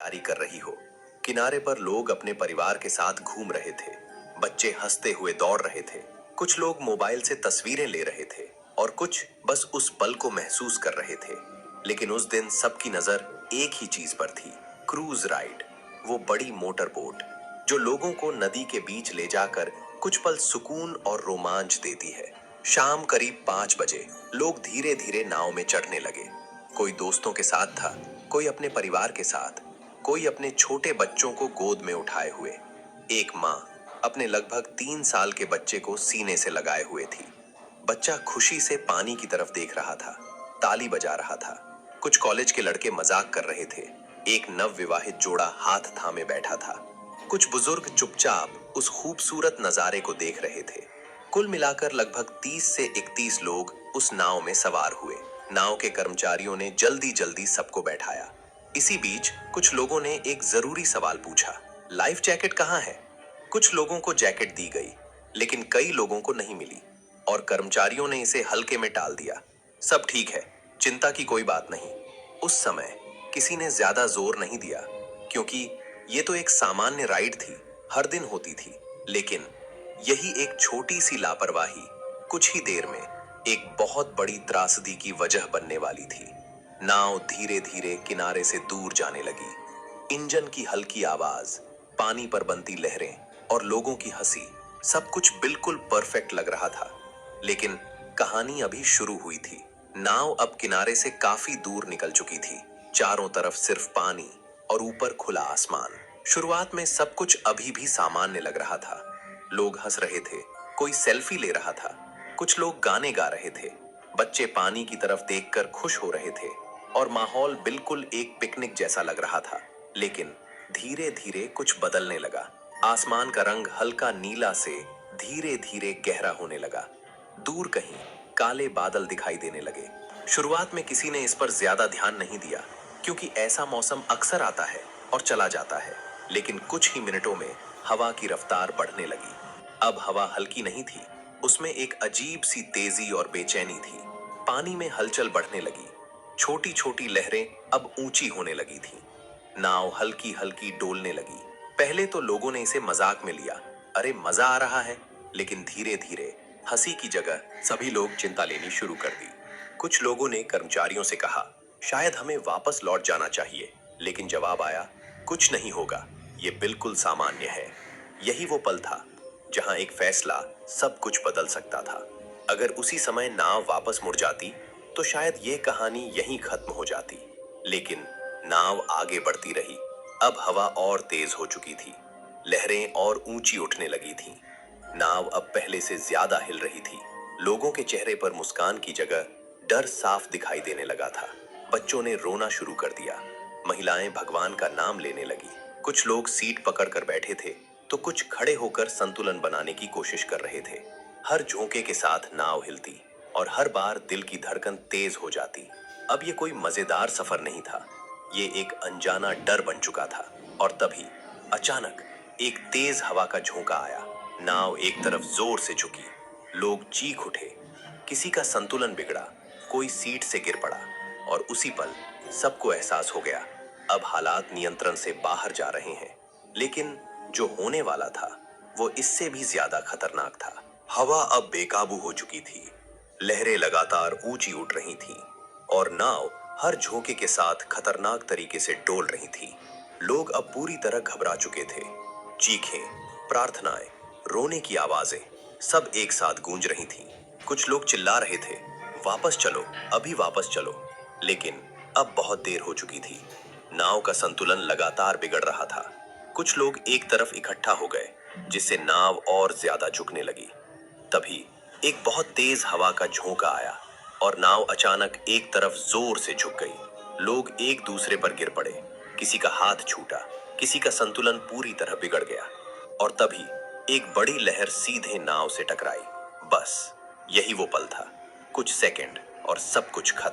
जारी कर रही हो। किनारे पर लोग अपने परिवार के साथ घूम रहे थे। बच्चे हंसते हुए दौड़ रहे थे। कुछ लोग मोबाइल से तस्वीरें ले रहे थे और कुछ बस उस पल को महसूस कर रहे थे। लेकिन उस दिन सबकी नजर एक ही चीज पर थी, क्रूज राइड। वो बड़ी मोटर बोट जो लोगों को नदी के बीच ले जाकर कुछ पल सुकून और रोमांच देती है। शाम करीब 5 बजे लोग धीरे धीरे नाव में चढ़ने लगे। कोई दोस्तों के साथ था, कोई अपने परिवार के साथ, कोई अपने छोटे बच्चों को गोद में उठाए हुए। एक माँ अपने लगभग 3 साल के बच्चे को सीने से लगाए हुए थी। बच्चा खुशी से पानी की तरफ देख रहा था, ताली बजा रहा था। कुछ कॉलेज के लड़के मजाक कर रहे थे। एक नवविवाहित जोड़ा हाथ थामे बैठा था। कुछ बुजुर्ग चुपचाप उस खूबसूरत नजारे को देख रहे थे। कुल मिलाकर लगभग 30 से 31 लोग उस नाव में सवार हुए। नाव के कर्मचारियों ने जल्दी जल्दी सबको बैठाया। इसी बीच कुछ लोगों ने एक जरूरी सवाल पूछा, लाइफ जैकेट कहाँ है? कुछ लोगों को जैकेट दी गई, लेकिन कई लोगों को नहीं मिली और कर्मचारियों ने इसे हल्के में टाल दिया। सब ठीक है, चिंता की कोई बात नहीं। उस समय किसी ने ज्यादा जोर नहीं दिया, क्योंकि ये तो एक सामान्य राइड थी, हर दिन होती थी। लेकिन यही एक छोटी सी लापरवाही कुछ ही देर में एक बहुत बड़ी त्रासदी की वजह बनने वाली थी। नाव धीरे धीरे किनारे से दूर जाने लगी। इंजन की हल्की आवाज, पानी पर बनती लहरें और लोगों की हंसी, सब कुछ बिल्कुल परफेक्ट लग रहा था। लेकिन कहानी अभी शुरू हुई थी। नाव अब किनारे से काफी दूर निकल चुकी थी। चारों तरफ सिर्फ पानी और ऊपर खुला आसमान। शुरुआत में सब कुछ अभी भी सामान्य लग रहा था। लोग हंस रहे थे, कोई सेल्फी ले रहा था, कुछ लोग गाने गा रहे थे, बच्चे पानी की तरफ देखकर खुश हो रहे थे और माहौल बिल्कुल एक पिकनिक जैसा लग रहा था। लेकिन धीरे धीरे कुछ बदलने लगा। आसमान का रंग हल्का नीला से धीरे धीरे गहरा होने लगा। दूर कहीं काले बादल दिखाई देने लगे। शुरुआत में किसी ने इस पर ज्यादा ध्यान नहीं दिया, क्योंकि ऐसा मौसम अक्सर आता है और चला जाता है। लेकिन कुछ ही मिनटों में हवा की रफ्तार बढ़ने लगी। अब हवा हल्की नहीं थी, उसमें एक अजीब सी तेजी और बेचैनी थी। पानी में हलचल बढ़ने लगी। छोटी छोटी लहरें अब ऊंची होने लगी थीं। नाव हल्की हल्की डोलने लगी। पहले तो लोगों ने इसे मजाक में लिया, अरे मजा आ रहा है। लेकिन धीरे धीरे हंसी की जगह सभी लोग चिंता लेनी शुरू कर दी। कुछ लोगों ने कर्मचारियों से कहा, शायद हमें वापस लौट जाना चाहिए। लेकिन जवाब आया, कुछ नहीं होगा, ये बिल्कुल सामान्य है। यही वो पल था जहां एक फैसला सब कुछ बदल सकता था। अगर उसी समय नाव वापस मुड़ जाती तो शायद ये कहानी यहीं खत्म हो जाती। लेकिन नाव आगे बढ़ती रही। अब हवा और तेज हो चुकी थी। लहरें और ऊंची उठने लगी थीं। नाव अब पहले से ज्यादा हिल रही थी। लोगों के चेहरे पर मुस्कान की जगह डर साफ दिखाई देने लगा था। बच्चों ने रोना शुरू कर दिया। महिलाएं भगवान का नाम लेने लगी। कुछ लोग सीट पकड़कर बैठे थे, तो कुछ खड़े होकर संतुलन बनाने की कोशिश कर रहे थे। हर झोंके के साथ नाव हिलती और हर बार दिल की धड़कन तेज हो जाती। अब ये कोई मजेदार सफर नहीं था, ये एक अनजाना डर बन चुका था। और तभी अचानक एक तेज हवा का झोंका आया। नाव एक तरफ जोर से झुकी। लोग चीख उठे। किसी का संतुलन बिगड़ा, कोई सीट से गिर पड़ा और उसी पल सबको एहसास हो गया, अब हालात नियंत्रण से बाहर जा रहे हैं। लेकिन जो होने वाला था वो इससे भी ज्यादा खतरनाक था। हवा अब बेकाबू हो चुकी थी। लहरें लगातार ऊंची उठ रही थीं और नाव हर झोंके के साथ खतरनाक तरीके से डोल रही थी। लोग अब पूरी तरह घबरा चुके थे। चीखें, प्रार्थनाएं, रोने की आवाजें सब एक साथ गूंज रही थीं। कुछ लोग चिल्ला रहे थे, वापस चलो, अभी वापस चलो। लेकिन अब बहुत देर हो चुकी थी। नाव का संतुलन लगातार बिगड़ रहा था। कुछ लोग एक तरफ इकट्ठा हो गए, जिससे नाव और ज्यादा झुकने लगी। तभी एक बहुत तेज हवा का झोंका आया और नाव अचानक एक तरफ जोर से झुक गई। लोग एक दूसरे पर गिर पड़े। किसी का हाथ छूटा, किसी का संतुलन पूरी तरह बिगड़ गया। और तभी एक बड़ी लहर सीधे नाव से टकराई। बस यही वो पल था, कुछ सेकंड और सब कुछ खत्म।